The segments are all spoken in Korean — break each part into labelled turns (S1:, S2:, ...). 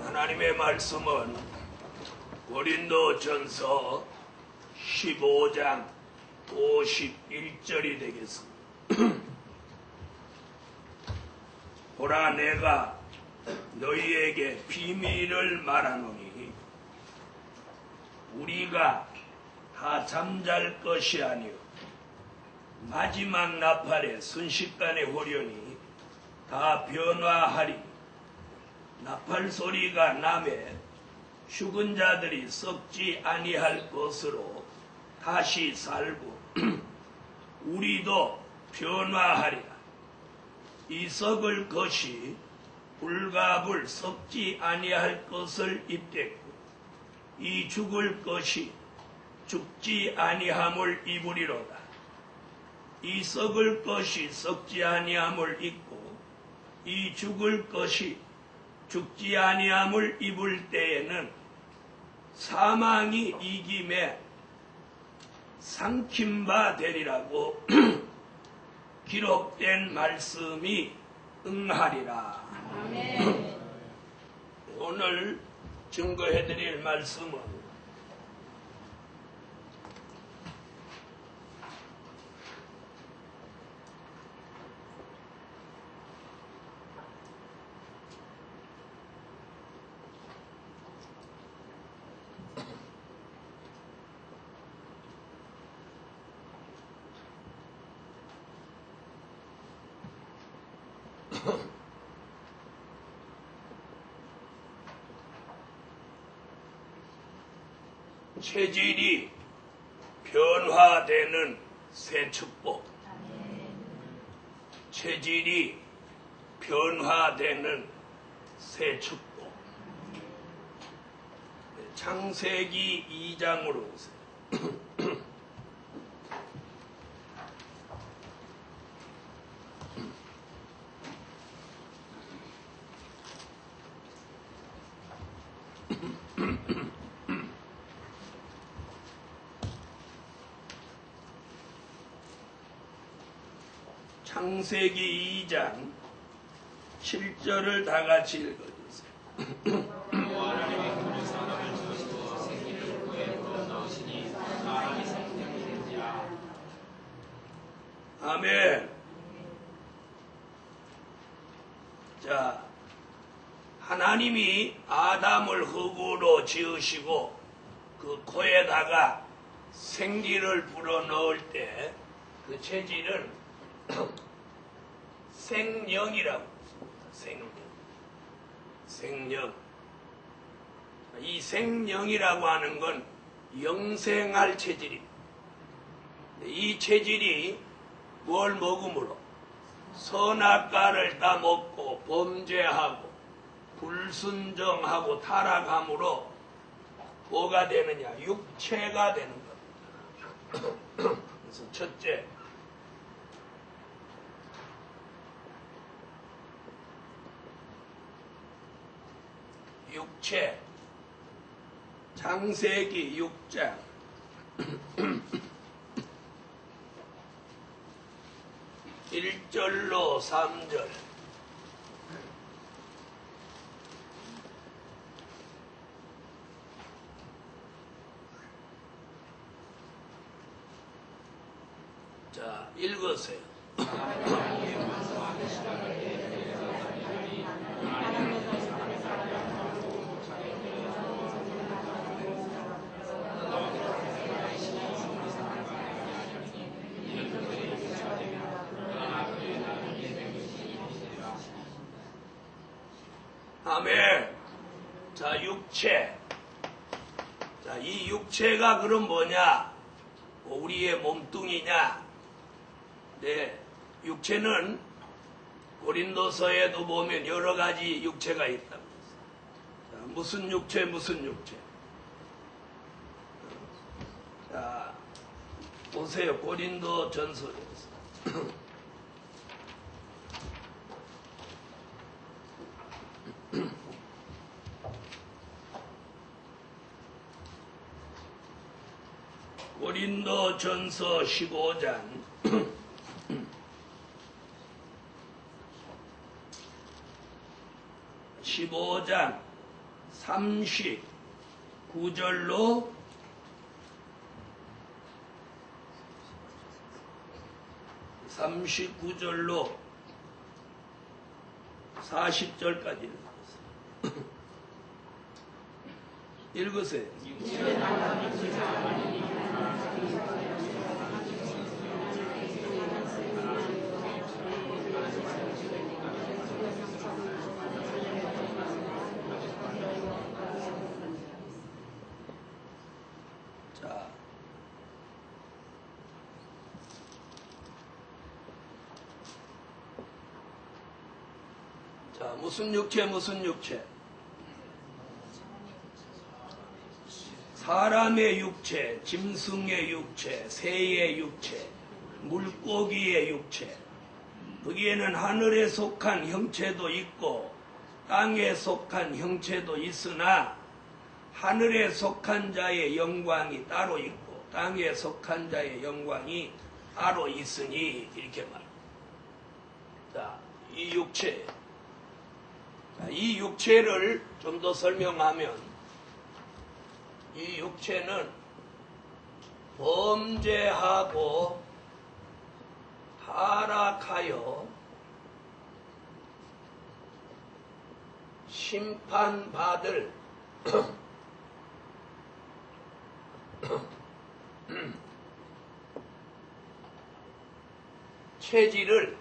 S1: 하나님의 말씀은 고린도전서 15장 51절이 되겠습니다. 보라, 내가 너희에게 비밀을 말하노니 우리가 다 잠잘 것이 아니요 마지막 나팔에 순식간에 호련히 다 변화하리. 나팔 소리가 나매 죽은 자들이 썩지 아니할 것으로 다시 살고 우리도 변화하리라. 이 썩을 것이 불가불 썩지 아니할 것을 입겠고 이 죽을 것이 죽지 아니함을 입으리로다. 이 썩을 것이 썩지 아니함을 입고 이 죽을 것이 죽지 아니함을 입을 때에는 사망이 이김에 삼킴바 되리라고 기록된 말씀이 응하리라. 아멘. 오늘 증거해드릴 말씀은 체질이 변화되는 새 축복. 체질이 변화되는 새 축복. 창세기 2장으로 오세요. 창세기 2장 7절을 다 같이 읽어주세요. 아멘. 자, 하나님이 아담을 흙으로 지으시고 그 코에다가 생기를 불어넣을 때 그 체질은 생령이라고 했습니다. 생령. 이 생령이라고 하는 건 영생할 체질입니다. 이 체질이 뭘 먹음으로 선악과를 따먹고 범죄하고 불순종하고 타락함으로 뭐가 되느냐? 육체가 되는 겁니다. 그래서 첫째, 육체. 창세기 6장 1절로 3절. 자, 읽으세요. 아멘. 자, 육체. 자, 이 육체가 그럼 뭐냐? 우리의 몸뚱이냐? 네, 육체는 고린도서에도 보면 여러 가지 육체가 있다고 했어요. 자, 무슨 육체, 무슨 육체? 자, 보세요. 고린도전서에서. 고린도전서 15장 15장 39절로 40절까지 읽으세요. 자, 무슨 육체, 무슨 육체? 사람의 육체, 짐승의 육체, 새의 육체, 물고기의 육체. 거기에는 하늘에 속한 형체도 있고 땅에 속한 형체도 있으나 하늘에 속한 자의 영광이 따로 있고 땅에 속한 자의 영광이 따로 있으니 이렇게 말합니다. 자, 이 육체. 이 육체를 좀 더 설명하면 이 육체는 범죄하고 타락하여 심판받을 체질을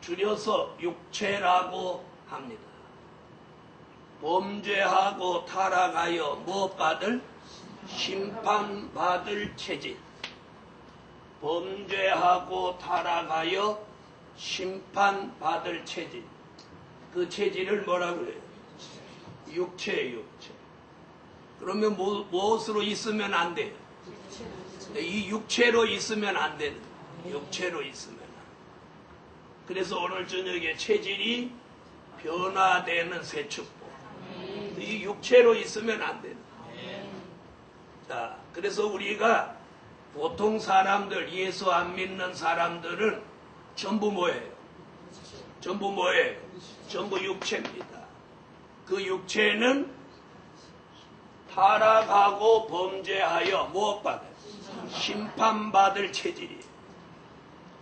S1: 줄여서 육체라고 합니다. 범죄하고 타락하여 무엇 받을? 심판받을 체질. 범죄하고 타락하여 심판받을 체질. 그 체질을 뭐라고 그래요? 육체예요, 육체. 그러면 무엇으로 있으면 안 돼요? 이 육체로 있으면 안 되는 거예요. 육체로 있으면 안 돼요. 그래서 오늘 저녁에 체질이 변화되는 새 축복. 이 육체로 있으면 안 되는 거예요. 자, 그래서 우리가 보통 사람들, 예수 안 믿는 사람들은 전부 뭐예요? 전부 뭐예요? 전부 육체입니다. 그 육체는 타락하고 범죄하여 무엇 받아요? 심판받을 체질이에요.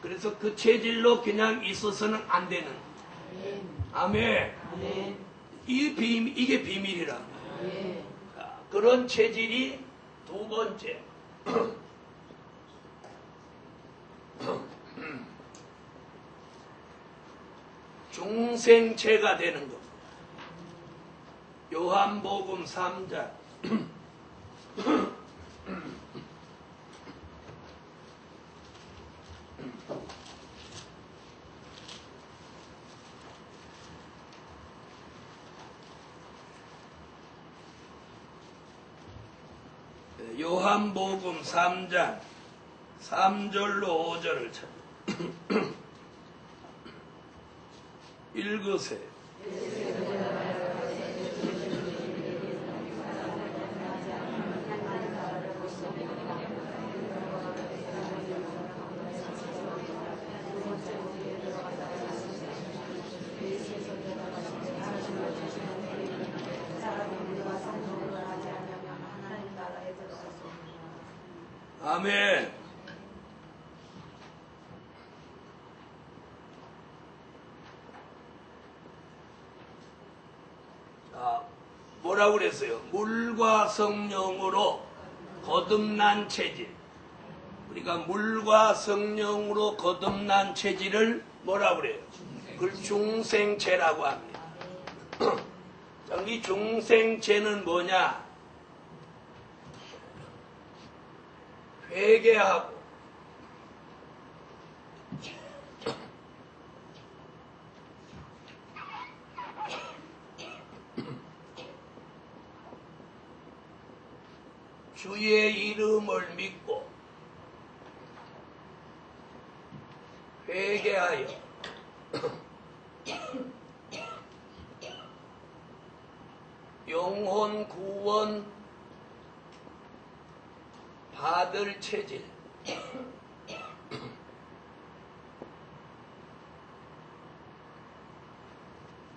S1: 그래서 그 체질로 그냥 있어서는 안 되는 거예요. 아멘. 이게 비밀이라. 그런 체질이 두 번째. 중생체가 되는 겁니다. 요한복음 3장 요한복음 3장 3절로 5절을 찾아 읽으세요. 아멘. 자, 뭐라고 그랬어요? 물과 성령으로 거듭난 체질. 우리가 물과 성령으로 거듭난 체질을 뭐라고 그래요? 그걸 중생체라고 합니다. 자, 이 중생체는 뭐냐? 회개하고 주의 이름을 믿고 회개하여 영혼 구원 받을 체질.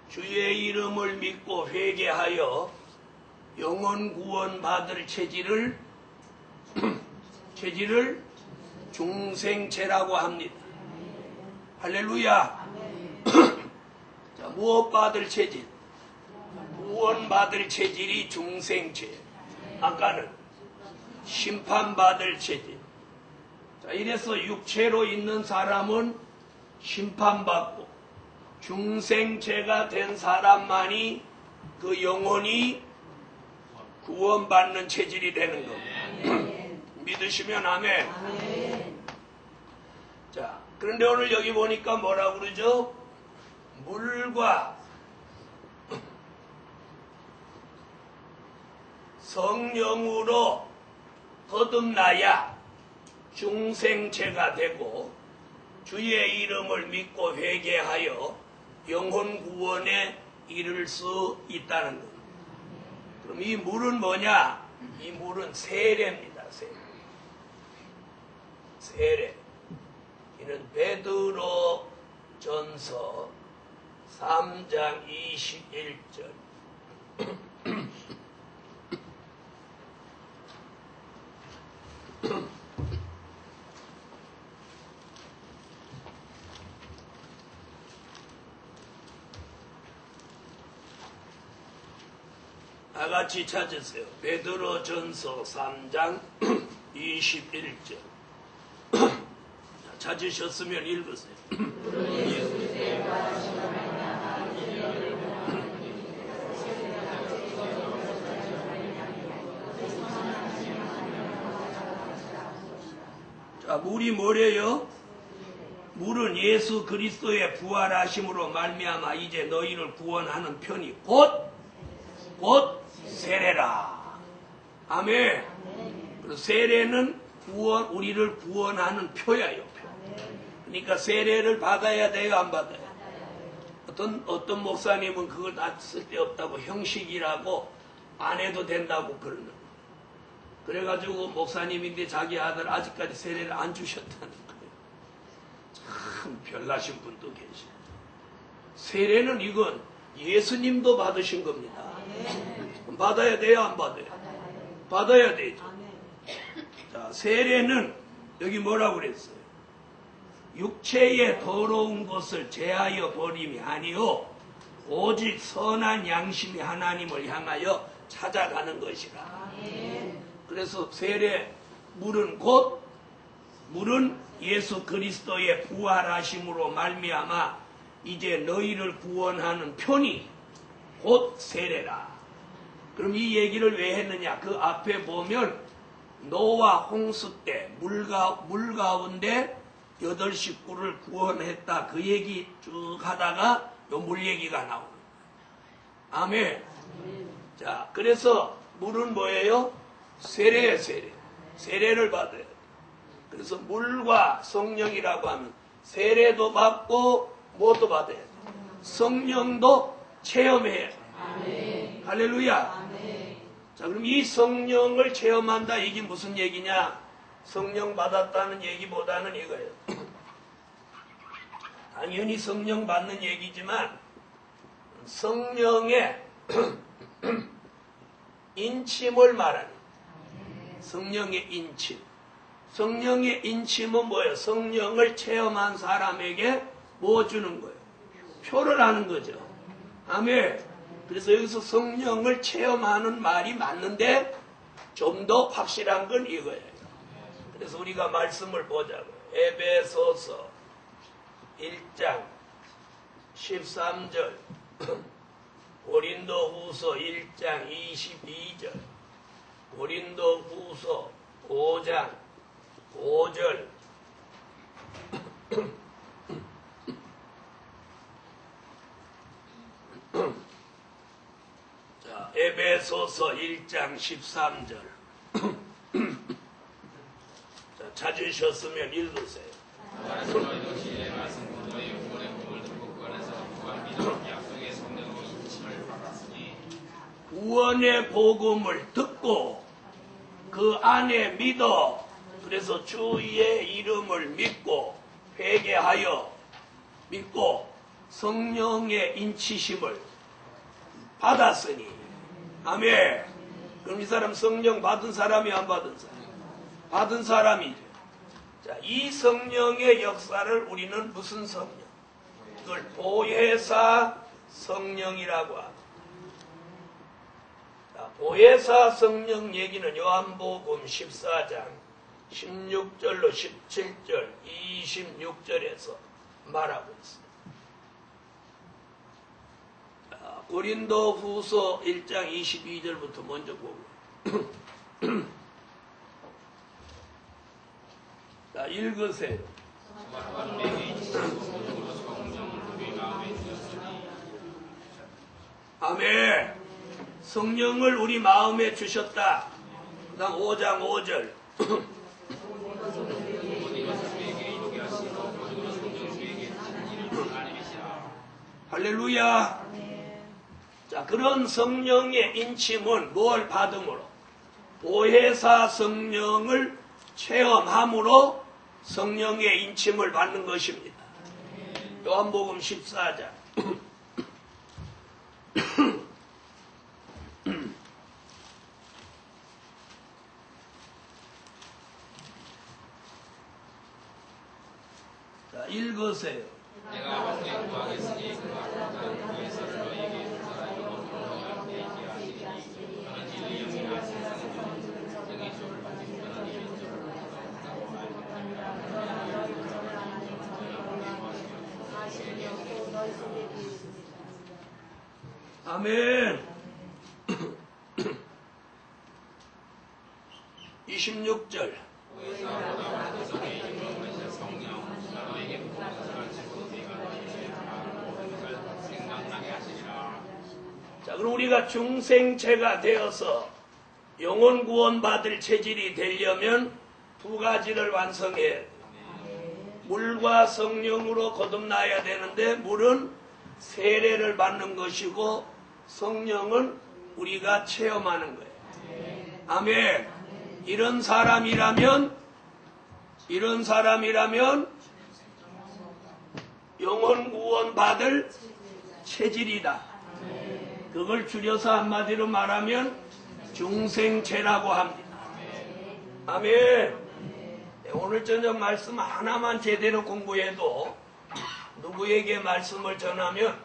S1: 주의 이름을 믿고 회개하여 영혼 구원 받을 체질을 중생체라고 합니다. 할렐루야. 자, 무엇 받을 체질? 구원 받을 체질이 중생체. 아까는 심판받을 체질. 자, 이래서 육체로 있는 사람은 심판받고 중생체가 된 사람만이 그 영혼이 구원받는 체질이 되는 겁니다. 믿으시면 아멘. 자, 그런데 오늘 여기 보니까 뭐라고 그러죠? 물과 성령으로 거듭나야 중생체가 되고 주의 이름을 믿고 회개하여 영혼 구원에 이를 수 있다는 겁니다. 그럼 이 물은 뭐냐? 이 물은 세례입니다. 세례. 이는 베드로 전서 3장 21절. 다같이 찾으세요. 베드로 전서 3장 21절. 찾으셨으면 읽으세요. 자, 물이 뭐래요? 물은 예수 그리스도의 부활하심으로 말미암아 이제 너희를 구원하는 편이 곧 세례라. 아멘. 그래서 세례는 우리를 구원하는 표야요. 표. 그러니까 세례를 받아야 돼요, 안 받아요? 어떤 목사님은 그걸 다 쓸데없다고 형식이라고 안 해도 된다고 그러는 거예요. 그래가지고 목사님인데 자기 아들 아직까지 세례를 안 주셨다는 거예요. 참 별나신 분도 계시고. 세례는 이건 예수님도 받으신 겁니다. 받아야 돼요, 안 받아요? 받아야 되죠. 자, 세례는 여기 뭐라고 그랬어요? 육체의 더러운 것을 제하여 버림이 아니요 오직 선한 양심이 하나님을 향하여 찾아가는 것이라. 그래서 세례 물은 예수 그리스도의 부활하심으로 말미암아 이제 너희를 구원하는 편이 곧 세례라. 그럼 이 얘기를 왜 했느냐? 그 앞에 보면 노아 홍수 때 물 가운데 8식구를 구원했다. 그 얘기 쭉 하다가 요 물 얘기가 나오는 거예요. 아멘. 자, 그래서 물은 뭐예요? 세례예요, 세례. 세례를 받아야 돼. 그래서 물과 성령이라고 하면 세례도 받고 뭐도 받아야 돼. 성령도 체험해야 돼. 아멘. 할렐루야. 아멘. 자, 그럼 이 성령을 체험한다. 이게 무슨 얘기냐? 성령 받았다는 얘기보다는 이거예요. 당연히 성령 받는 얘기지만 성령의 인침을 말하는 성령의 인침. 성령의 인침은 뭐예요? 성령을 체험한 사람에게 뭐 주는 거예요? 표를 하는 거죠. 아멘. 그래서 여기서 성령을 체험하는 말이 맞는데 좀 더 확실한 건 이거예요. 그래서 우리가 말씀을 보자고요. 에베소서 1장 13절, 고린도후서 1장 22절, 고린도후서 5장 5절, 자, 에베소서 1장 13절. 자, 찾으셨으면 읽으세요. 구원의 복음을 듣고 그 안에 믿어. 그래서 주의 이름을 믿고 회개하여 믿고 성령의 인치심을 받았으니. 아멘. 그럼 이 사람 성령 받은 사람이 안 받은 사람? 받은 사람이죠. 자, 이 성령의 역사를 우리는 무슨 성령? 그걸 보혜사 성령이라고 합니다. 자, 보혜사 성령 얘기는 요한복음 14장 16절로 17절 26절에서 말하고 있습니다. 고린도 후서 1장 22절부터 먼저 보고 자, 읽으세요. 아멘. 성령을 우리 마음에 주셨다. 그 다음 5장 5절 할렐루야. 자, 그런 성령의 인침은 뭘 받음으로? 보혜사 성령을 체험함으로 성령의 인침을 받는 것입니다. 요한복음 14장 자, 읽으세요.
S2: 내가 아버지께 구하겠으니 그가 거룩한 보혜사를 너희에게 주사 영원토록 너희와 함께 하시리니 너는 진리의 영이라 세상의 영의 주를 받지 못하는 이의 주를 받다고
S1: 아멘. 26절 자, 그럼 우리가 중생체가 되어서 영혼 구원 받을 체질이 되려면 두 가지를 완성해야 돼. 물과 성령으로 거듭나야 되는데 물은 세례를 받는 것이고 성령은 우리가 체험하는 거예요. 아멘. 이런 사람이라면 영혼 구원 받을 체질이다. 그걸 줄여서 한마디로 말하면 중생체라고 합니다. 아멘. 오늘 저녁 말씀 하나만 제대로 공부해도 누구에게 말씀을 전하면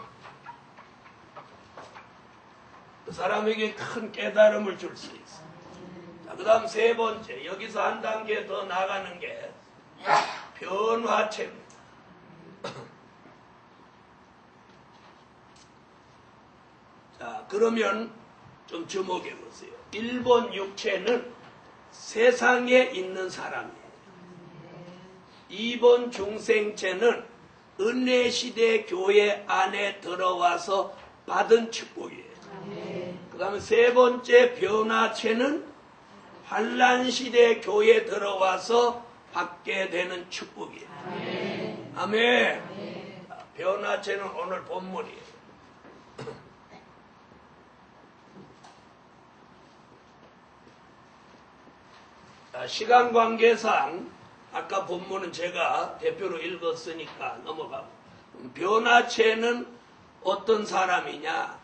S1: 그 사람에게 큰 깨달음을 줄 수 있어요. 자, 그 다음 세 번째, 여기서 한 단계 더 나가는 게 변화체입니다. 자, 그러면 좀 주목해 보세요. 1번 육체는 세상에 있는 사람이에요. 2번 중생체는 은혜시대 교회 안에 들어와서 받은 축복이에요. 그 다음에 세 번째 변화체는 환란시대 교회에 들어와서 받게 되는 축복이에요. 아멘. 자, 변화체는 오늘 본문이에요. 자, 시간 관계상 아까 본문은 제가 대표로 읽었으니까 넘어가고, 변화체는 어떤 사람이냐?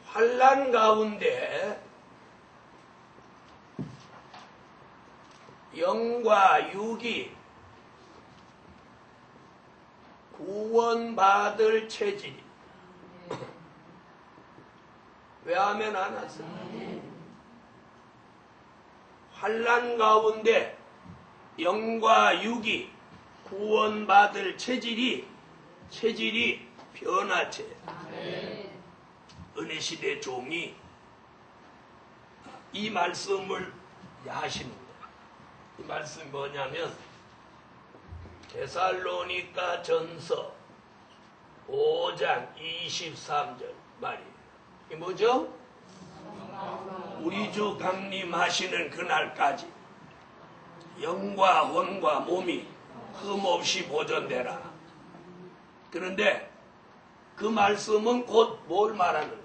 S1: 환난 가운데 영과 육이 구원받을 체질이. 왜 하면 안 하세요? 환난 가운데 영과 육이 구원받을 체질이 변화체예요. 은혜시대 종이 이 말씀을 하시는 거예요. 이 말씀이 뭐냐면 데살로니가 전서 5장 23절 말이에요. 이게 뭐죠? 우리 주 강림하시는 그날까지 영과 혼과 몸이 흠없이 보존되라. 그런데 그 말씀은 곧 뭘 말하는 거예요?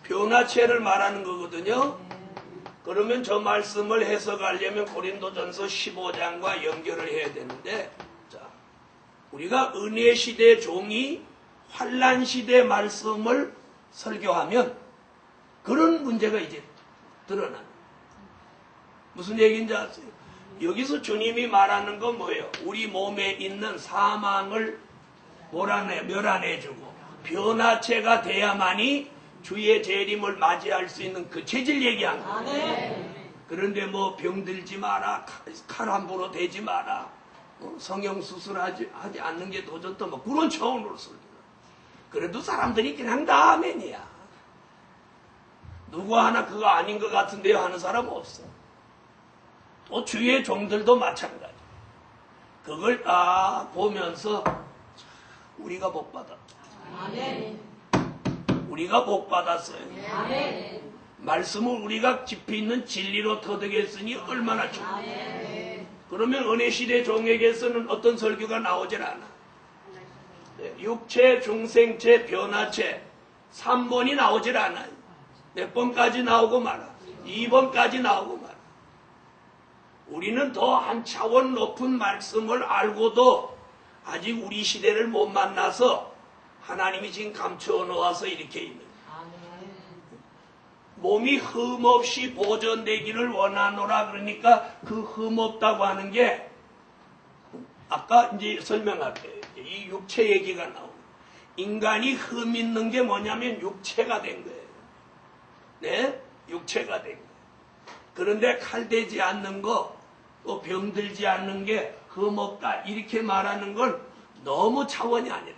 S1: 변화체를 말하는 거거든요. 그러면 저 말씀을 해석하려면 고린도전서 15장과 연결을 해야 되는데, 자, 우리가 은혜시대 종이 환란 시대 말씀을 설교하면 그런 문제가 이제 드러나는. 무슨 얘기인지 아세요? 여기서 주님이 말하는 건 뭐예요? 우리 몸에 있는 사망을 멸안해주고 변화체가 돼야만이 주의 재림을 맞이할 수 있는 그 체질 얘기한 거예요. 그런데 뭐 병들지 마라, 칼 함부로 대지 마라, 성형수술하지 않는 게 더 좋다, 뭐 그런 차원으로 설교. 그래도 사람들이 그냥 다 아멘이야. 누구 하나 그거 아닌 것 같은데요 하는 사람 없어. 또 주위의 종들도 마찬가지. 그걸 딱 보면서 우리가 복 받았다. 아멘. 우리가 복 받았어요. 아멘. 말씀을 우리가 깊이 있는 진리로 터득했으니 얼마나 좋아. 그러면 은혜시대 종에게서는 어떤 설교가 나오질 않아. 육체, 중생체, 변화체 3번이 나오질 않아요. 몇 번까지 나오고 말아. 2번까지 나오고 말아. 우리는 더 한 차원 높은 말씀을 알고도 아직 우리 시대를 못 만나서 하나님이 지금 감추어 놓아서 이렇게 있는 거예요. 몸이 흠없이 보존되기를 원하노라. 그러니까 그 흠없다고 하는 게 아까 이제 설명할게요. 이 육체 얘기가 나오고 인간이 흠 있는 게 뭐냐면 육체가 된 거예요. 네? 육체가 된 거예요. 그런데 칼대지 않는 거, 또 병들지 않는 게 흠없다 이렇게 말하는 건 너무 차원이 아니라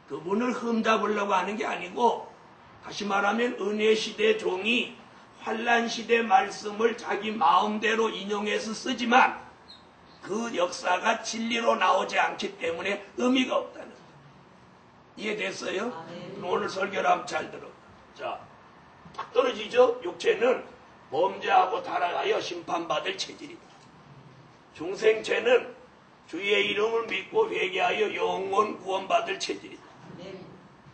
S1: 그분을 흠 잡으려고 하는 게 아니고, 다시 말하면 은혜시대 종이 환란시대 말씀을 자기 마음대로 인용해서 쓰지만 그 역사가 진리로 나오지 않기 때문에 의미가 없다는 거예요. 이해됐어요? 오늘 설교를 한번 잘 들어. 자, 딱 떨어지죠? 육체는 범죄하고 타락하여 심판받을 체질이다. 중생체는 주의 이름을 믿고 회개하여 영원 구원받을 체질이다.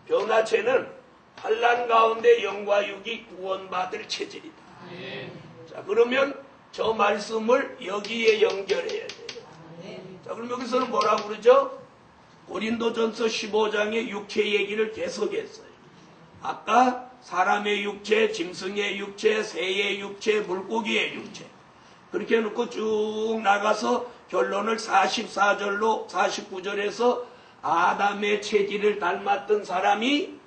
S1: 변화체는 환난 가운데 영과 육이 구원받을 체질이다. 자, 그러면 저 말씀을 여기에 연결해야 돼요. 자, 그럼 여기서는 뭐라고 그러죠? 고린도전서 15장의 육체 얘기를 계속했어요. 아까 사람의 육체, 짐승의 육체, 새의 육체, 물고기의 육체. 그렇게 해놓고 쭉 나가서 결론을 44절로 49절에서 아담의 체질을 닮았던 사람이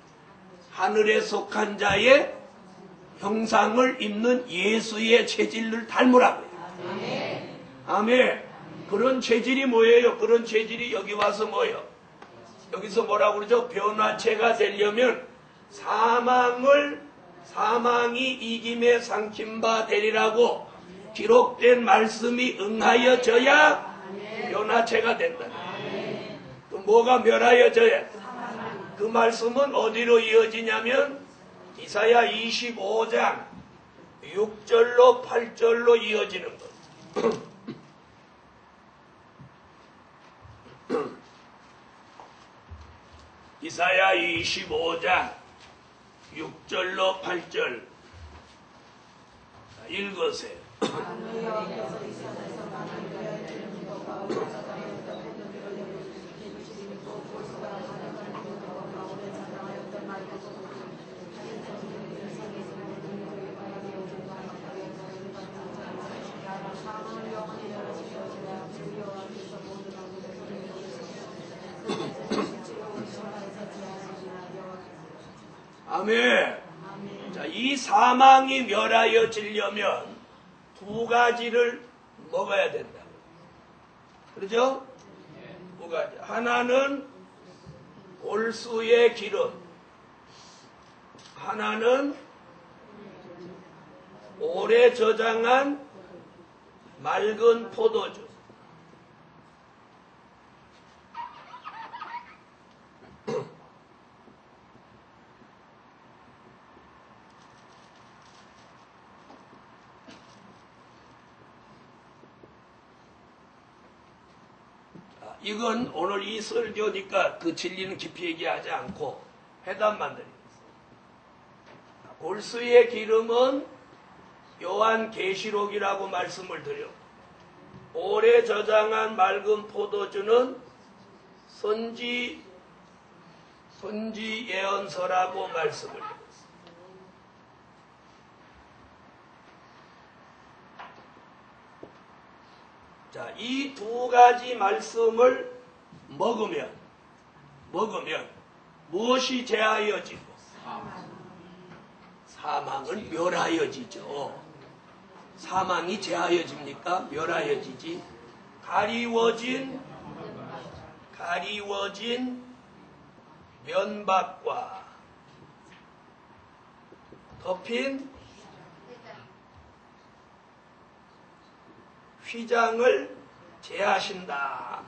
S1: 하늘에 속한 자의 형상을 입는 예수의 체질을 닮으라고요. 아멘. 아멘. 그런 체질이 뭐예요? 그런 체질이 여기 와서 뭐예요? 여기서 뭐라고 그러죠? 변화체가 되려면 사망이 이김에 삼킨 바 되리라고 기록된 말씀이 응하여져야 변화체가 된다. 그 뭐가 멸하여져야? 그 말씀은 어디로 이어지냐면 이사야 25장 6절로 8절로 이어지는 것. 이사야 25장 6절로 8절 읽으세요. 아멘. 자, 이 사망이 멸하여지려면 두 가지를 먹어야 된다. 그렇죠? 두 가지. 하나는 올수의 기름, 하나는 오래 저장한 맑은 포도주. 이건 오늘 이 설교니까 그 진리는 깊이 얘기하지 않고 해답만 드리겠습니다. 골수의 기름은 요한계시록이라고 말씀을 드려, 오래 저장한 맑은 포도주는 선지 예언서라고 말씀을 드렸습니다. 자, 이 두 가지 말씀을 먹으면 무엇이 제하여지고 사망은 멸하여지죠. 사망이 제하여집니까? 멸하여지지. 가리워진 면박과 덮인 휘장을 제하신다.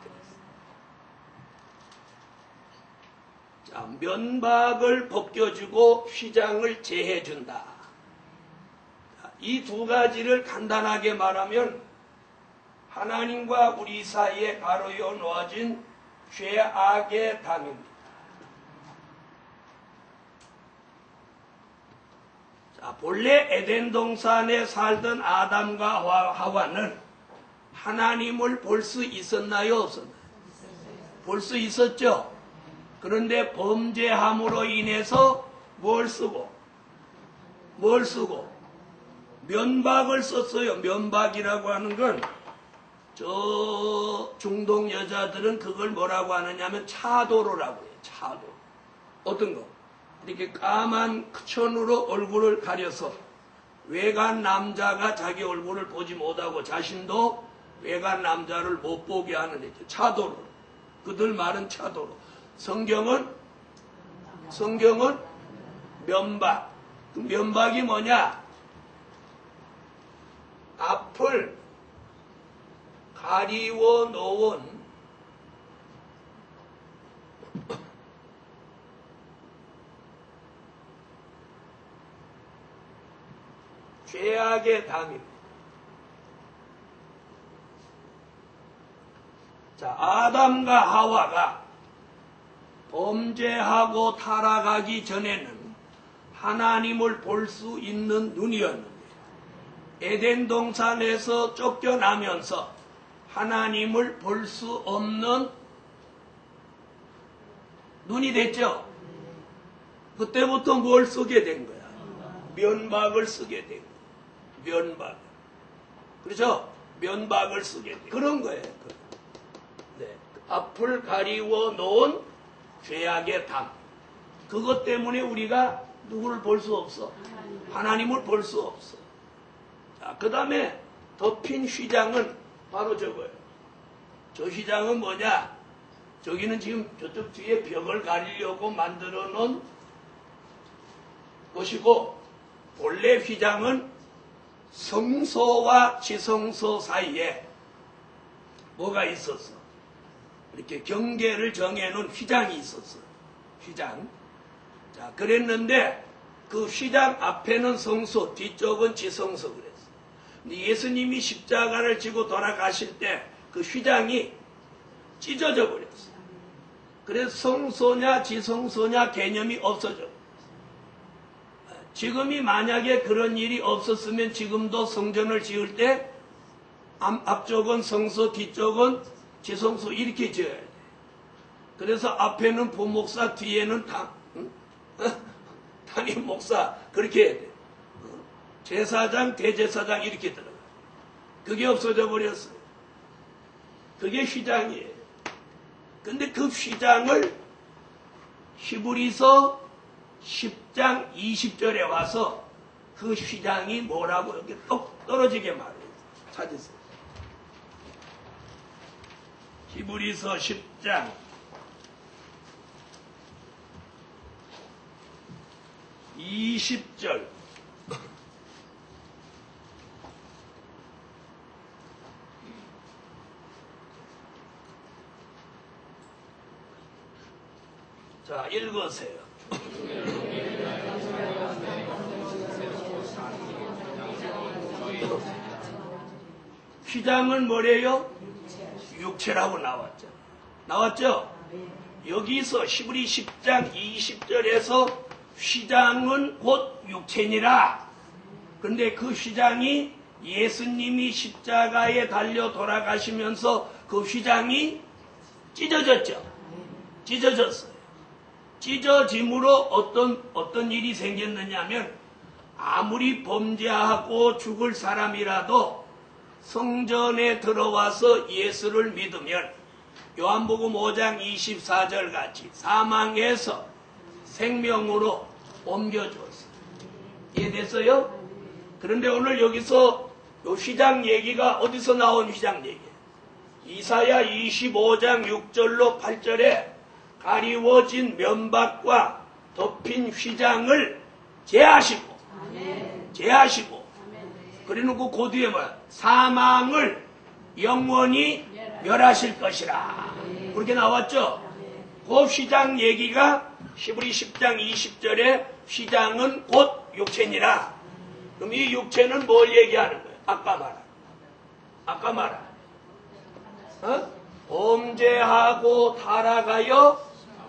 S1: 자, 면박을 벗겨주고 휘장을 제해준다. 이 두 가지를 간단하게 말하면 하나님과 우리 사이에 가로여 놓아진 죄악의 담입니다. 자, 본래 에덴 동산에 살던 아담과 하와는 하나님을 볼 수 있었나요? 없었나요? 볼 수 있었죠. 그런데 범죄함으로 인해서 뭘 쓰고 면박을 썼어요. 면박이라고 하는 건 저 중동 여자들은 그걸 뭐라고 하느냐면 차도로라고 해요. 차도. 어떤 거? 이렇게 까만 천으로 얼굴을 가려서 외간 남자가 자기 얼굴을 보지 못하고 자신도 외간 남자를 못 보게 하는 애죠. 차도로. 그들 말은 차도로. 성경은 면박. 그 면박이 뭐냐? 앞을 가리워 놓은 죄악의 담입니다. 자, 아담과 하와가 범죄하고 타락하기 전에는 하나님을 볼 수 있는 눈이었는데 에덴 동산에서 쫓겨나면서 하나님을 볼 수 없는 눈이 됐죠. 그때부터 뭘 쓰게 된 거야? 면박을 쓰게 된 거야. 면박. 그렇죠? 면박을 쓰게 된 그런 거예요. 네. 앞을 가리워 놓은 죄악의 담. 그것 때문에 우리가 누구를 볼 수 없어? 하나님을 볼 수 없어. 자, 그 다음에 덮인 휘장은 바로 저거예요. 저 휘장은 뭐냐? 저기는 지금 저쪽 뒤에 벽을 가리려고 만들어 놓은 것이고, 본래 휘장은 성소와 지성소 사이에 뭐가 있었어? 이렇게 경계를 정해놓은 휘장이 있었어. 휘장. 자, 그랬는데 그 휘장 앞에는 성소, 뒤쪽은 지성소 그랬어. 근데 예수님이 십자가를 지고 돌아가실 때 그 휘장이 찢어져 버렸어. 그래서 성소냐 지성소냐 개념이 없어져. 지금이 만약에 그런 일이 없었으면 지금도 성전을 지을 때 앞쪽은 성소, 뒤쪽은 지성소 이렇게 지어야 돼. 그래서 앞에는 부목사, 뒤에는 담임 목사 그렇게 해야 돼. 제사장, 대제사장 이렇게 들어가. 그게 없어져 버렸어요. 그게 휘장이에요. 근데 그 휘장을 히브리서 10장 20절에 와서 그 휘장이 뭐라고 이렇게 똑 떨어지게 말해요. 찾으세요. 히브리서 10장 20절. 자, 읽으세요. 휘장은 뭐래요? 육체라고 나왔죠. 나왔죠? 여기서 히브리 10장 20절에서 휘장은 곧 육체니라. 그런데 그 휘장이 예수님이 십자가에 달려 돌아가시면서 그 휘장이 찢어졌죠. 찢어졌어요. 찢어짐으로 어떤 일이 생겼느냐면 아무리 범죄하고 죽을 사람이라도 성전에 들어와서 예수를 믿으면 요한복음 5장 24절 같이 사망에서 생명으로 옮겨주었어요. 이해됐어요? 그런데 오늘 여기서 요 휘장 얘기가 어디서 나온 휘장 얘기예요? 이사야 25장 6절로 8절에 가리워진 면박과 덮인 휘장을 제하시고 그래놓고 그 뒤에 뭐야? 사망을 영원히 멸하실 것이라. 그렇게 나왔죠? 그 휘장 얘기가 히브리 10장 20절에 휘장은 곧 육체니라. 그럼 이 육체는 뭘 얘기하는 거예요? 아까 말한 범죄하고 타락하여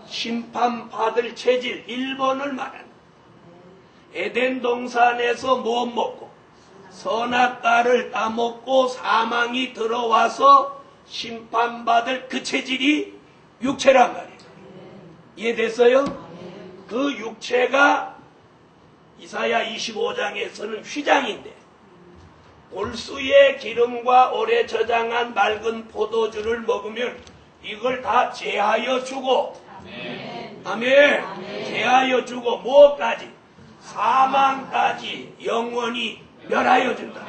S1: 심판받을 체질 1번을 말하는 에덴 동산에서 못 먹고 선악과를 따먹고 사망이 들어와서 심판받을 그 체질이 육체란 말이에요. 이해됐어요? 그 육체가 이사야 25장에서는 휘장인데 골수의 기름과 오래 저장한 맑은 포도주를 먹으면 이걸 다 제하여 주고 아멘. 제하여 주고 뭐까지? 사망까지 영원히 멸하여 준다.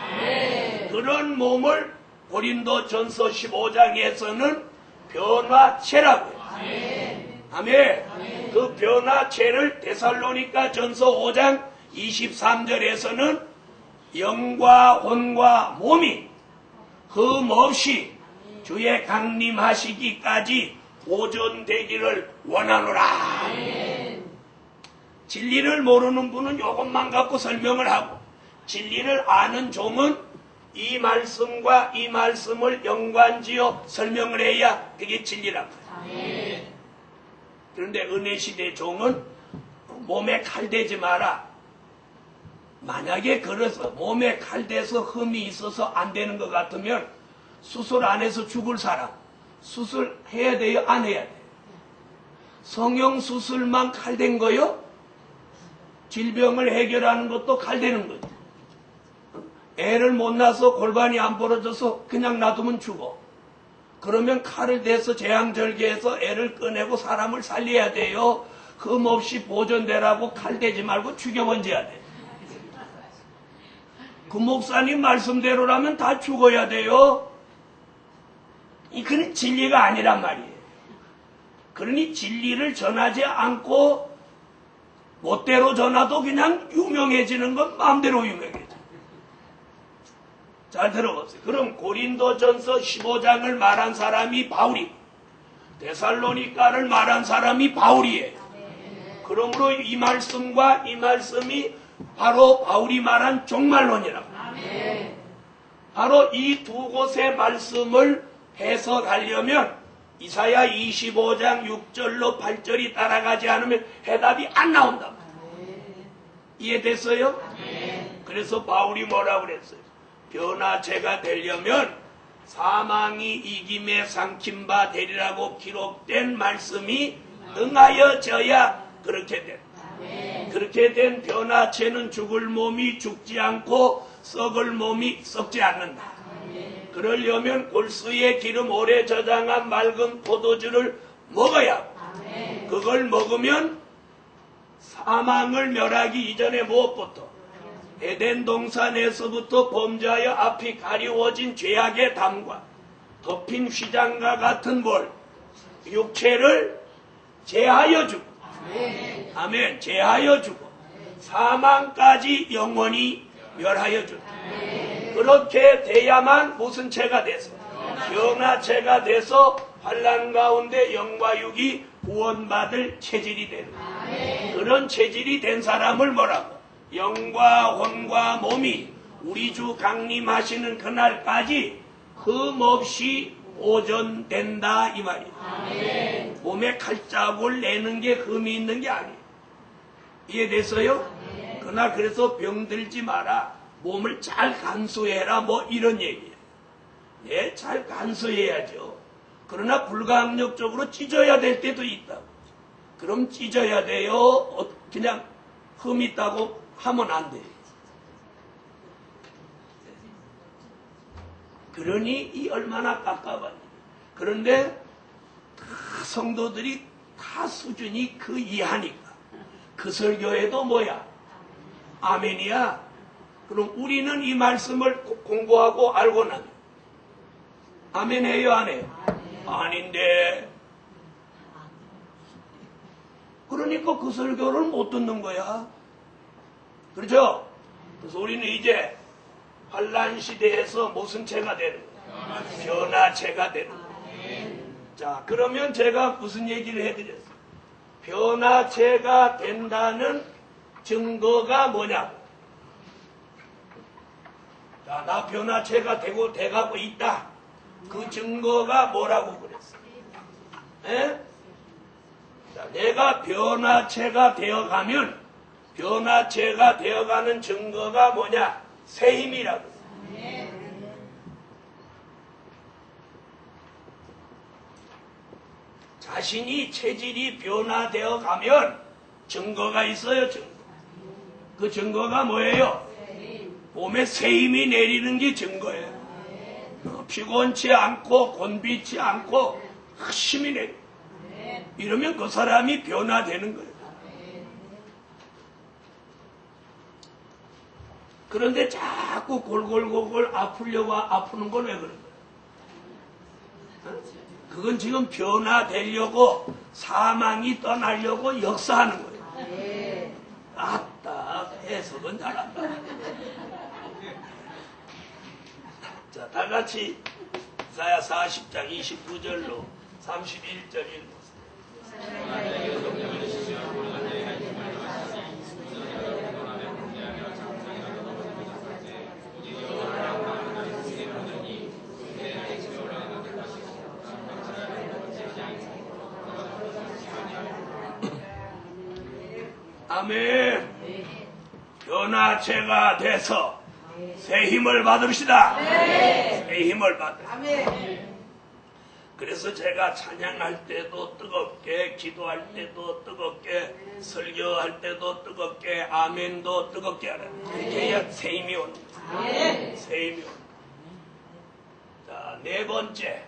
S1: 그런 몸을 고린도전서 15장에서는 변화체라고 해요. 아멘. 그 변화체를 데살로니가 전서 5장 23절에서는 영과 혼과 몸이 흠없이 주의 강림하시기까지 보존되기를 원하노라. 진리를 모르는 분은 이것만 갖고 설명을 하고 진리를 아는 종은 이 말씀과 이 말씀을 연관지어 설명을 해야 그게 진리란 말이에요. 그런데 은혜시대 종은 몸에 칼대지 마라. 만약에 그래서 몸에 칼대서 흠이 있어서 안 되는 것 같으면 수술 안 해서 죽을 사람 수술해야 돼요? 안 해야 돼요? 성형수술만 칼댄 거요? 질병을 해결하는 것도 칼대는 거죠. 애를 못 낳아서 골반이 안 벌어져서 그냥 놔두면 죽어. 그러면 칼을 대서 재앙절개해서 애를 꺼내고 사람을 살려야 돼요? 흠없이 보존되라고 칼 대지 말고 죽여번져야 돼. 그 목사님 말씀대로라면 다 죽어야 돼요? 이건 진리가 아니란 말이에요. 그러니 진리를 전하지 않고 멋대로 전하도 그냥 유명해지는 건 마음대로 유명해져. 잘 들어보세요. 그럼 고린도전서 15장을 말한 사람이 바울이고 데살로니가를 말한 사람이 바울이에요. 그러므로 이 말씀과 이 말씀이 바로 바울이 말한 종말론이라고. 바로 이 두 곳의 말씀을 해석하려면 이사야 25장 6절로 8절이 따라가지 않으면 해답이 안 나온다. 이해됐어요? 그래서 바울이 뭐라고 그랬어요? 변화체가 되려면 사망이 이김에 삼킨 바 되리라고 기록된 말씀이 응하여져야 그렇게 된다. 그렇게 된 변화체는 죽을 몸이 죽지 않고 썩을 몸이 썩지 않는다. 그러려면 골수의 기름 오래 저장한 맑은 포도주를 먹어야 하고 그걸 먹으면 사망을 멸하기 이전에 무엇부터 에덴 동산에서부터 범죄하여 앞이 가리워진 죄악의 담과 덮인 휘장과 같은 볼 육체를 제하여 주고 아멘 제하여 주고 사망까지 영원히 멸하여 준다. 그렇게 돼야만 무슨 체가 돼서 변화체가 돼서 환난 가운데 영과 육이 구원받을 체질이 되는 그런 체질이 된 사람을 뭐라고? 영과 혼과 몸이 우리 주 강림하시는 그날까지 흠없이 보존된다 이 말이에요. 몸에 칼자국을 내는 게 흠이 있는 게 아니에요. 이해됐어요? 그날 그래서 병들지 마라. 몸을 잘 간수해라 뭐 이런 얘기예요. 예, 잘 간수해야죠. 그러나 불가항력적으로 찢어야 될 때도 있다고. 그럼 찢어야 돼요? 그냥 흠 있다고 하면 안 돼요. 그러니 이 얼마나 깝깝하니. 그런데 다 성도들이 다 수준이 그 이하니까 그 설교에도 뭐야? 아멘이야. 그럼 우리는 이 말씀을 공부하고 알고 나면 아멘 해요, 안 해요? 아닌데. 그러니까 그 설교를 못 듣는 거야. 그렇죠? 그래서 우리는 이제 환란 시대에서 무슨 체가 되는 거야? 변화체가 되는 거야. 자, 그러면 제가 무슨 얘기를 해드렸어요? 변화체가 된다는 증거가 뭐냐고. 자, 나 변화체가 돼가고 있다. 그 증거가 뭐라고 그랬어요? 에? 자, 내가 변화체가 되어가면 변화체가 되어가는 증거가 뭐냐? 새 힘이라고. 자신이 체질이 변화되어 가면 증거가 있어요. 증거. 그 증거가 뭐예요? 몸에 새 힘이 내리는 게 증거예요. 피곤치 않고 곤비치 않고 힘이 내려. 이러면 그 사람이 변화되는 거예요. 그런데 자꾸 골골골골 아프려고 아프는 건 왜 그런 거예요? 그건 지금 변화되려고 사망이 떠나려고 역사하는 거예요. 아따, 해석은 잘한다. 자, 다 같이 이사야 40장 29절로 31절 읽었습니다. 아멘. 변화체가 돼서 새 힘을 받읍시다. 새 힘을 받으시다. 그래서 제가 찬양할 때도 뜨겁게, 기도할 때도 뜨겁게, 설교할 때도 뜨겁게, 아멘도 뜨겁게 하라는 거예요. 그래야 새 힘이 오는 거예요. 새 힘이 오는 거예요. 자, 네 번째.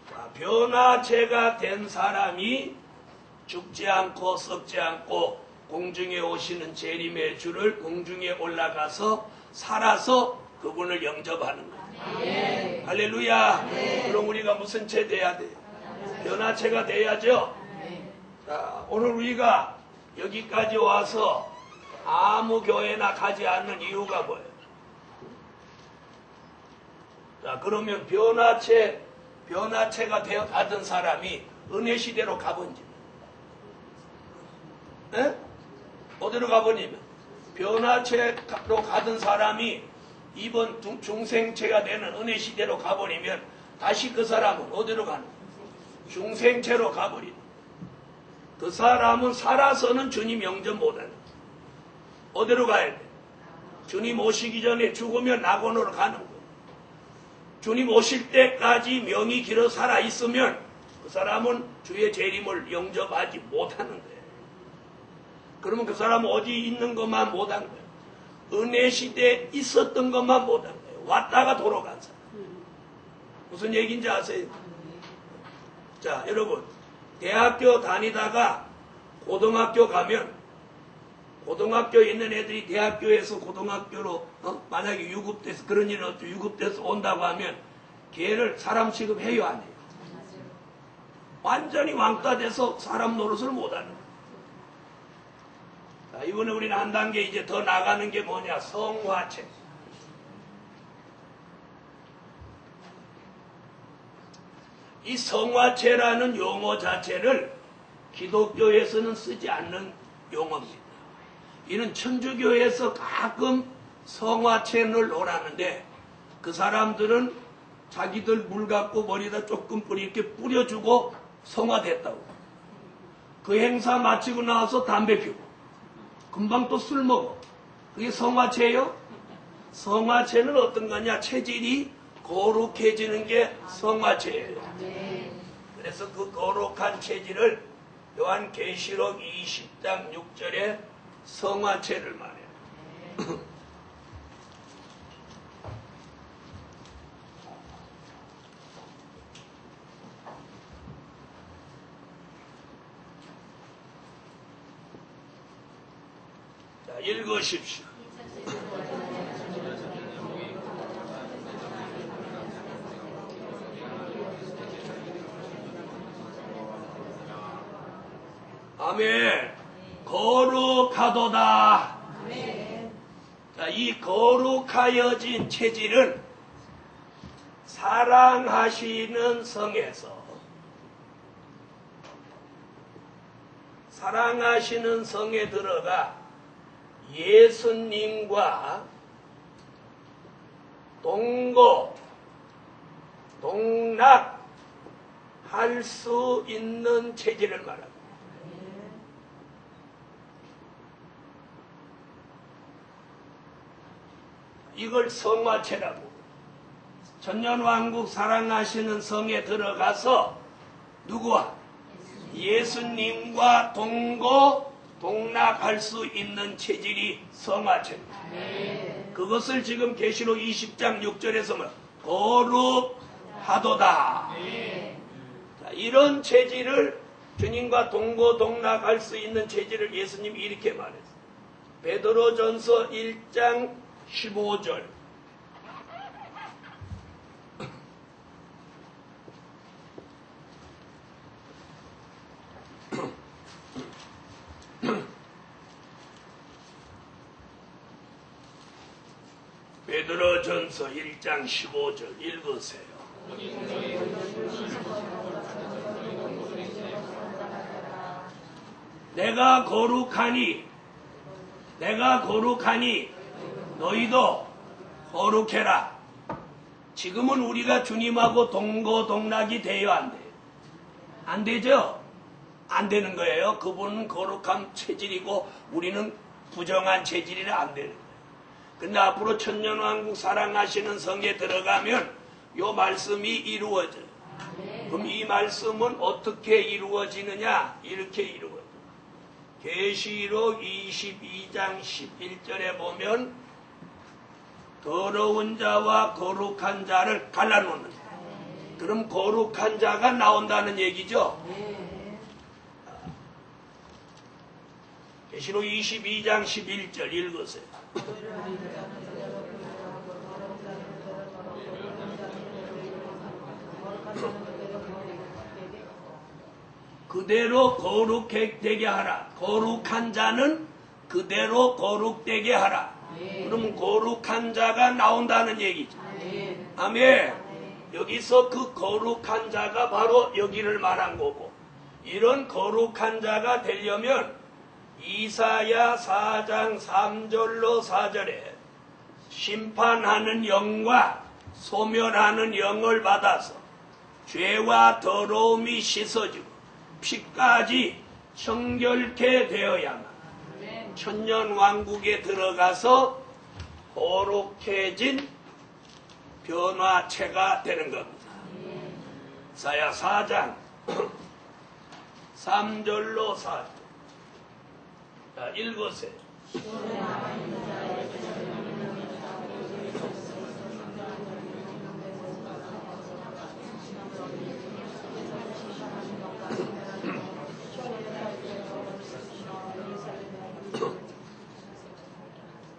S1: 자, 변화체가 된 사람이 죽지 않고 썩지 않고 공중에 오시는 재림의 주를 공중에 올라가서 살아서 그분을 영접하는 거예요. 할렐루야. 그럼 우리가 무슨 체 돼야 돼요? 변화체가 돼야죠. 자, 오늘 우리가 여기까지 와서 아무 교회나 가지 않는 이유가 뭐예요? 자, 그러면 변화체가 되어 가던 사람이 은혜 시대로 가본지. 에? 어디로 가보냐면 변화체로 가던 사람이 이번 중생체가 되는 은혜 시대로 가버리면 다시 그 사람은 어디로 가는 거예요? 중생체로 가버리는. 그 사람은 살아서는 주님 영접 못하는 거예요. 어디로 가야 돼? 주님 오시기 전에 죽으면 낙원으로 가는 거예요. 주님 오실 때까지 명이 길어 살아있으면 그 사람은 주의 재림을 영접하지 못하는 거예요. 그러면 그 사람은 어디 있는 것만 못한 거예요. 은혜 시대에 있었던 것만 못한 거예요. 왔다가 돌아간 사람. 무슨 얘기인지 아세요? 자, 여러분, 대학교 다니다가 고등학교 가면 고등학교에 있는 애들이 대학교에서 고등학교로 만약에 유급돼서 그런 일은 없죠. 유급돼서 온다고 하면 걔를 사람 취급해요, 안 해요? 완전히 왕따 돼서 사람 노릇을 못하는 거예요. 자, 이번에 우리는 한 단계 이제 더 나가는 게 뭐냐? 성화체. 이 성화체라는 용어 자체를 기독교에서는 쓰지 않는 용어입니다. 이는 천주교에서 가끔 성화체를 논하는데 그 사람들은 자기들 물 갖고 머리에다 조금 이렇게 뿌려주고 성화됐다고. 그 행사 마치고 나와서 담배 피우고 금방 또 술 먹어. 그게 성화체예요? 성화체는 어떤 거냐? 체질이 거룩해지는 게 성화체예요. 그래서 그 거룩한 체질을 요한계시록 20장 6절에 성화체를 말해요. 자, 읽으십시오. 아멘. 거룩하도다. 아멘. 자, 이 거룩하여진 체질은 사랑하시는 성에 들어가 예수님과 동락할 수 있는 체질을 말합니다. 이걸 성화체라고. 천년왕국 사랑하시는 성에 들어가서 누구와? 예수님과 동락할 수 있는 체질이 성화체입니다. 그것을 지금 계시록 20장 6절에서 뭐 거룩하도다. 자, 이런 체질을 주님과 동락할 수 있는 체질을 예수님이 이렇게 말했어요. 베드로전서 1장 15절. 베드로전서 1장 15절 읽으세요. 내가 거룩하니 너희도 거룩해라. 지금은 우리가 주님하고 동락이 돼요, 안 돼요? 안 되죠? 안 되는 거예요. 그분은 거룩한 체질이고 우리는 부정한 체질이라 안 되는 거예요. 근데 앞으로 천년왕국 사랑하시는 성에 들어가면 요 말씀이 이루어져요. 그럼 이 말씀은 어떻게 이루어지느냐? 이렇게 이루어져요. 계시록 22장 11절에 보면 더러운 자와 거룩한 자를 갈라놓는. 그럼 거룩한 자가 나온다는 얘기죠. 계시록 22장 11절 읽으세요. 그대로 거룩되게 하라. 거룩한 자는 그대로 거룩되게 하라. 그럼 거룩한 자가 나온다는 얘기죠. 아멘. 여기서 그 거룩한 자가 바로 여기를 말한 거고, 이런 거룩한 자가 되려면 이사야 4장 3절로 4절에 심판하는 영과 소멸하는 영을 받아서 죄와 더러움이 씻어지고 피까지 정결케 되어야만 천년왕국에 들어가서 거룩해진 변화체가 되는 겁니다. 이사야 4장 3절로 4절. 자, 읽으세요.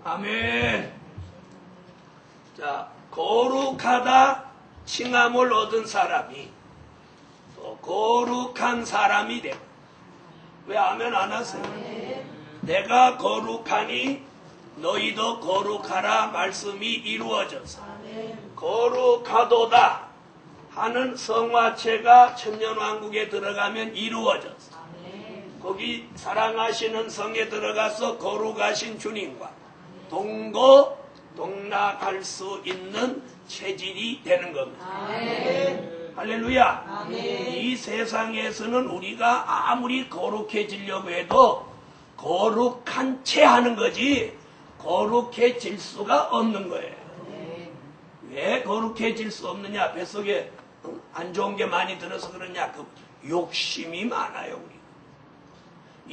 S1: 아멘. 자, 거룩하다 칭함을 얻은 사람이 또 거룩한 사람이 되고. 왜 아멘 안 하세요? 내가 거룩하니 너희도 거룩하라 말씀이 이루어져서 거룩하도다 하는 성화체가 천년왕국에 들어가면 이루어져서 거기 사랑하시는 성에 들어가서 거룩하신 주님과 동락할 수 있는 체질이 되는 겁니다. 아멘. 할렐루야. 아멘. 이 세상에서는 우리가 아무리 거룩해지려고 해도 거룩한 채 하는 거지 거룩해질 수가 없는 거예요. 왜 거룩해질 수 없느냐? 뱃속에 안 좋은 게 많이 들어서 그러냐? 그 욕심이 많아요, 우리.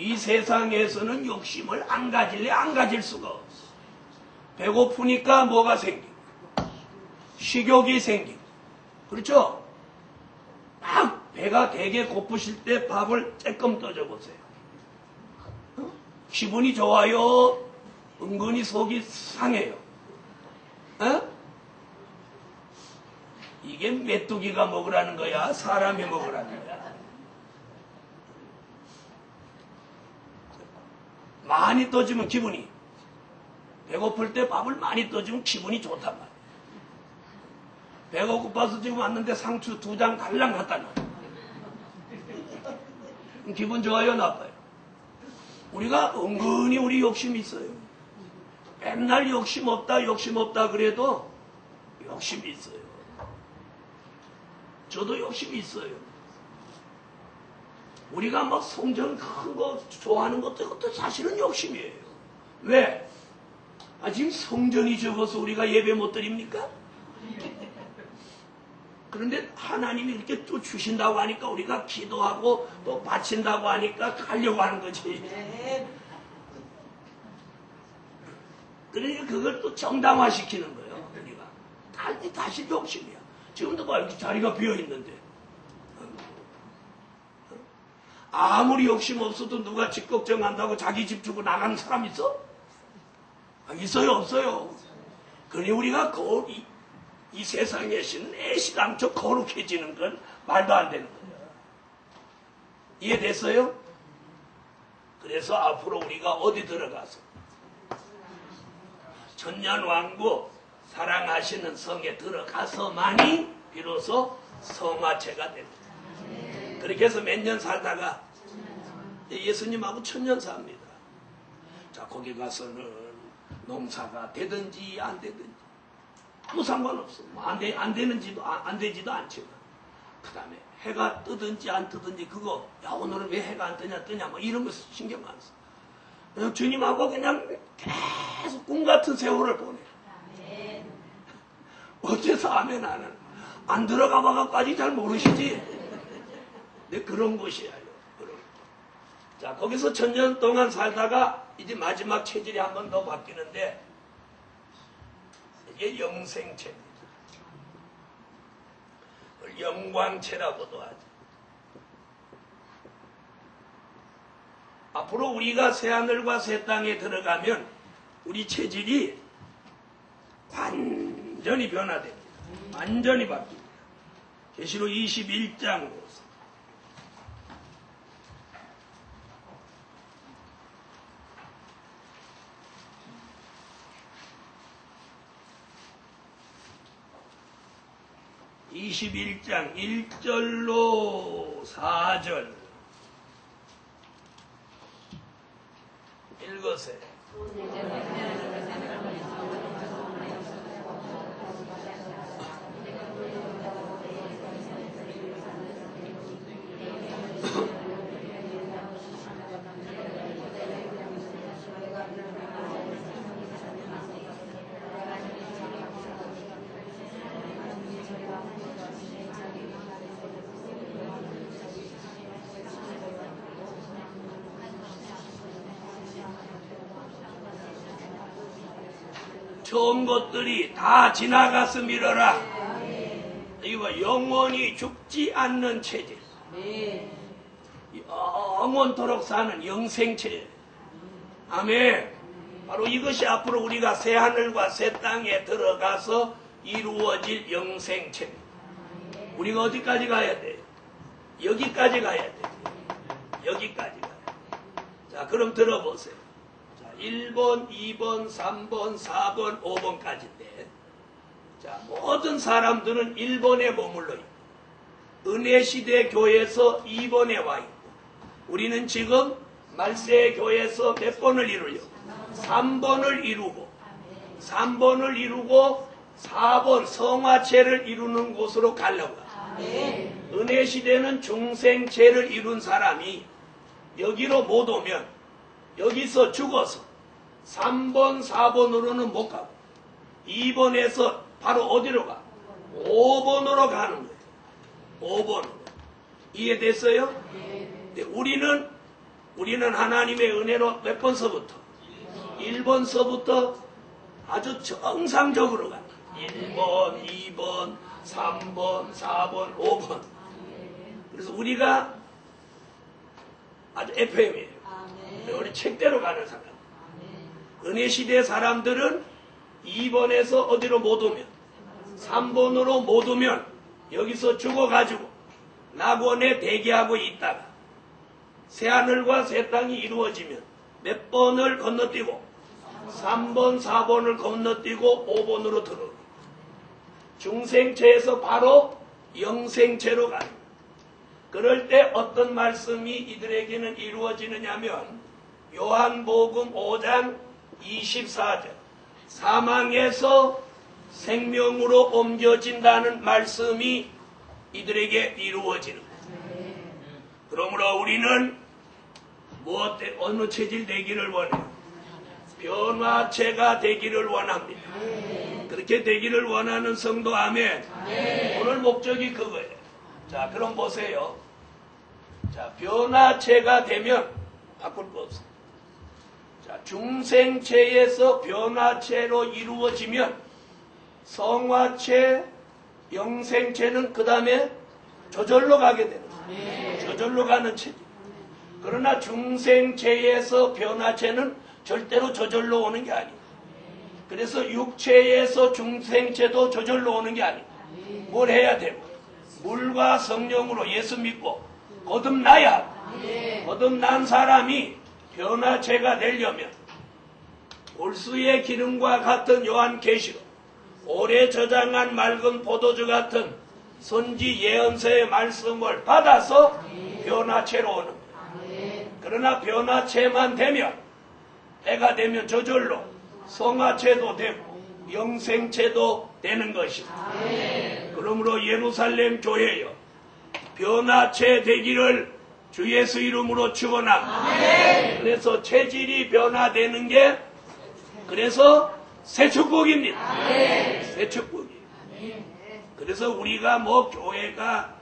S1: 이 세상에서는 욕심을 안 가질래 안 가질 수가 없어. 배고프니까 뭐가 생기고, 식욕이 생기고, 그렇죠? 막 배가 되게 고프실 때 밥을 쬐끔 떠줘보세요. 기분이 좋아요? 은근히 속이 상해요. 이게 메뚜기가 먹으라는 거야? 사람이 먹으라는 거야? 많이 떠주면 기분이, 배고플 때 밥을 많이 떠주면 기분이 좋단 말이야. 배가 고파서 지금 왔는데 상추 2장 달랑 갖다 놔. 기분 좋아요, 나빠요? 우리가 은근히 우리 욕심이 있어요. 맨날 욕심 없다 그래도 욕심이 있어요. 저도 욕심이 있어요. 우리가 막 성전 큰 거 좋아하는 것도 사실은 욕심이에요. 왜? 지금 성전이 적어서 우리가 예배 못 드립니까? 그런데 하나님이 이렇게 또 주신다고 하니까 우리가 기도하고 또 바친다고 하니까 가려고 하는 거지. 그러니까 그걸 또 정당화시키는 거예요. 우리가 다시 욕심이야. 지금도 봐, 이렇게 자리가 비어 있는데 아무리 욕심 없어도 누가 집 걱정한다고 자기 집 주고 나가는 사람 있어? 있어요, 없어요? 그러니 우리가 이 세상에 신 애시당초 거룩해지는 건 말도 안 되는 거예요. 이해됐어요? 그래서 앞으로 우리가 어디 들어가서 천년왕국 사랑하시는 성에 들어가서만이 비로소 성화체가 됩니다. 그렇게 해서 몇 년 살다가 예수님하고 1000년 삽니다. 자, 거기 가서는 농사가 되든지 안 되든지 아무 상관없어. 안 되지도 않지만, 그 다음에 해가 뜨든지 안 뜨든지 그거, 야, 오늘은 왜 해가 안 뜨냐 뭐 이런 거 신경 안 써. 그냥 주님하고 그냥 계속 꿈 같은 세월을 보내. 어째서 아멘 안 하는? 안 들어가 봐가까지 잘 모르시지? 근데 그런 곳이에요. 자, 거기서 1000년 동안 살다가 이제 마지막 체질이 한 번 더 바뀌는데, 이게 영생체입니다. 영광체라고도 하죠. 앞으로 우리가 새하늘과 새 땅에 들어가면 우리 체질이 완전히 변화됩니다. 완전히 바뀝니다. 계시록 21장 21장 1절로 4절 읽으세요. 좋은 것들이 다 지나갔음이러라. 이거 영원히 죽지 않는 체질, 영원토록 사는 영생체. 아멘. 바로 이것이 앞으로 우리가 새하늘과 새 땅에 들어가서 이루어질 영생체입니다. 우리가 어디까지 가야 돼요? 여기까지 가야 돼요. 여기까지 가야 돼요. 자, 그럼 들어보세요. 1번, 2번, 3번, 4번, 5번까지인데, 자, 모든 사람들은 1번에 머물러 있고, 은혜시대 교회에서 2번에 와 있고, 우리는 지금 말세 교회에서 몇 번을 이루려고? 3번을 이루고, 3번을 이루고, 4번 성화체를 이루는 곳으로 가려고. 은혜시대는 중생체를 이룬 사람이 여기로 못 오면, 여기서 죽어서 3번, 4번으로는 못 가고 2번에서 바로 어디로 가? 5번으로 가는 거예요. 5번으로. 이해됐어요? 네, 우리는 하나님의 은혜로 몇 번서부터? 1번서부터 아주 정상적으로 가요. 1번, 2번, 3번, 4번, 5번. 그래서 우리가 아주 FM이에요. 우리 책대로 가는 사람. 은혜 시대 사람들은 2번에서 어디로 못 오면, 3번으로 못 오면 여기서 죽어가지고 낙원에 대기하고 있다가 새하늘과 새 땅이 이루어지면 몇 번을 건너뛰고 3번, 4번을 건너뛰고 5번으로 들어오고 중생체에서 바로 영생체로 가는 거예요. 그럴 때 어떤 말씀이 이들에게는 이루어지느냐면 요한복음 5장 24절 사망에서 생명으로 옮겨진다는 말씀이 이들에게 이루어지는 거예요. 그러므로 우리는 어느 체질 되기를 원해요? 변화체가 되기를 원합니다. 그렇게 되기를 원하는 성도 아멘. 오늘 목적이 그거예요. 자, 그럼 보세요. 자, 변화체가 되면 바꿀 거 없어요. 자, 중생체에서 변화체로 이루어지면 성화체, 영생체는 그 다음에 저절로 가게 되는 거예요. 저절로 가는 체질. 그러나 중생체에서 변화체는 절대로 저절로 오는 게 아니에요. 그래서 육체에서 중생체도 저절로 오는 게 아니에요. 뭘 해야 되고? 물과 성령으로 예수 믿고 거듭나야 하고, 거듭난 사람이 변화체가 되려면 올수의 기름과 같은 요한계시록, 오래 저장한 맑은 포도주 같은 선지 예언서의 말씀을 받아서 변화체로 오는 거예요. 그러나 변화체만 되면 때가 되면 저절로 성화체도 되고 영생체도 되는 것입니다. 그러므로 예루살렘 교회여 변화체 되기를 주 예수 이름으로 축원합니다. 그래서 체질이 변화되는 게 그래서 새 축복입니다. 새 축복이에요. 그래서 우리가 뭐 교회가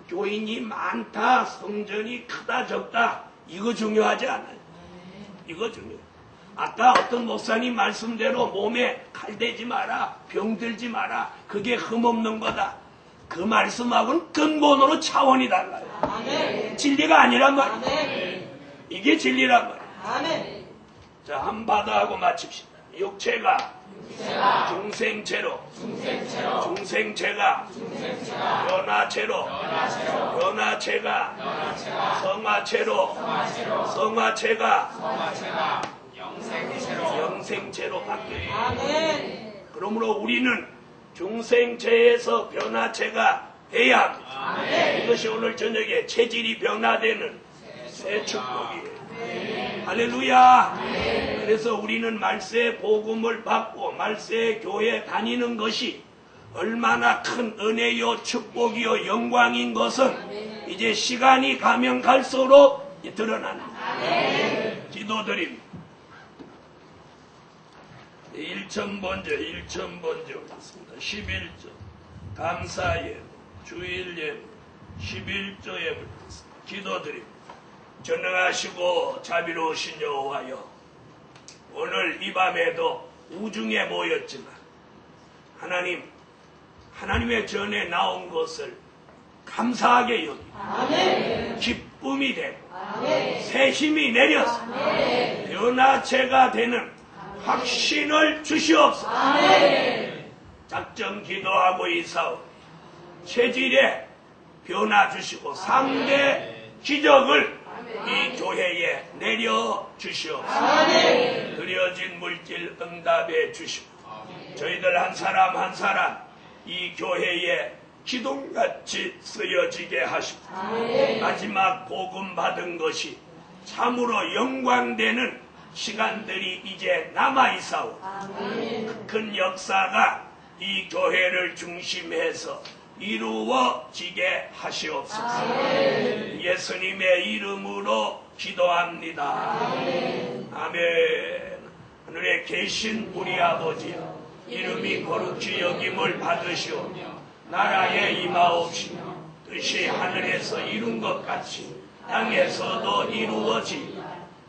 S1: 교인이 많다, 성전이 크다 적다 이거 중요하지 않아요. 이거 중요해요. 아까 어떤 목사님 말씀대로 몸에 칼대지 마라, 병들지 마라, 그게 흠없는 거다. 그 말씀하고는 근본으로 차원이 달라요. 진리가 아니란 말이에요. 이게 진리란 말이에요. 자, 한 바다하고 마칩시다. 육체가 중생체로, 중생체가 변화체로, 변화체가 성화체로, 성화체가 영생체로 바뀌어요. 그러므로 우리는 중생체에서 변화체가 돼야 합니다. 이것이 오늘 저녁에 체질이 변화되는 새 축복이에요. 할렐루야. 그래서 우리는 말세 복음을 받고 말세 교회 다니는 것이 얼마나 큰 은혜요 축복이요 영광인 것은 이제 시간이 가면 갈수록 드러납니다. 기도드립니다. 1,000번째 올렸습니다. 11조 감사예 주일예 11조에 기도드립니다. 전능하시고 자비로우신 여호와여, 오늘 이 밤에도 우중에 모였지만 하나님의 전에 나온 것을 감사하게 여기고 기쁨이 되고 새 힘이 내려서 변화체가 되는 확신을 주시옵소서. 작정 기도하고 있사오. 체질에 변화 주시고 상대 기적을 이 교회에 내려 주시옵소서. 드려진 물질 응답해 주시고 저희들 한 사람 한 사람 이 교회에 기둥같이 쓰여지게 하시고 마지막 복음 받은 것이 참으로 영광되는 시간들이 이제 남아있사오. 큰 역사가 이 교회를 중심해서 이루어지게 하시옵소서. 예수님의 이름으로 기도합니다. 아멘. 하늘에 계신 우리 아버지여, 이름이 거룩히 여김을 받으시오며 나라에 임하옵시며 뜻이 하늘에서 이룬 것 같이 땅에서도 이루어지리라.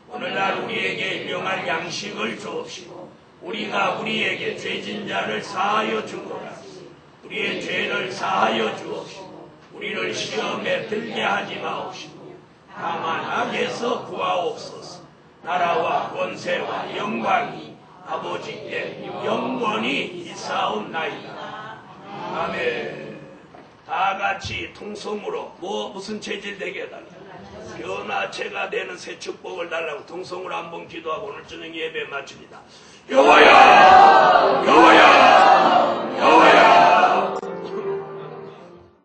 S1: 오늘날 우리에게 일용할 양식을 주옵시고 우리가 우리에게 죄진 자를 사하여 준 것 같이 우리의 죄를 사하여 주옵시고 우리를 시험에 들게 하지 마옵시고 다만 악에서 구하옵소서. 나라와 권세와 영광이 아버지께 영원히 있사옵나이다. 아멘. 다 같이 통성으로 무슨 체질 되게 해달라. 변화체가 되는 새 축복을 달라고 통성으로 한번 기도하고 오늘 저녁 예배 마칩니다. 여호와야, 여호와야.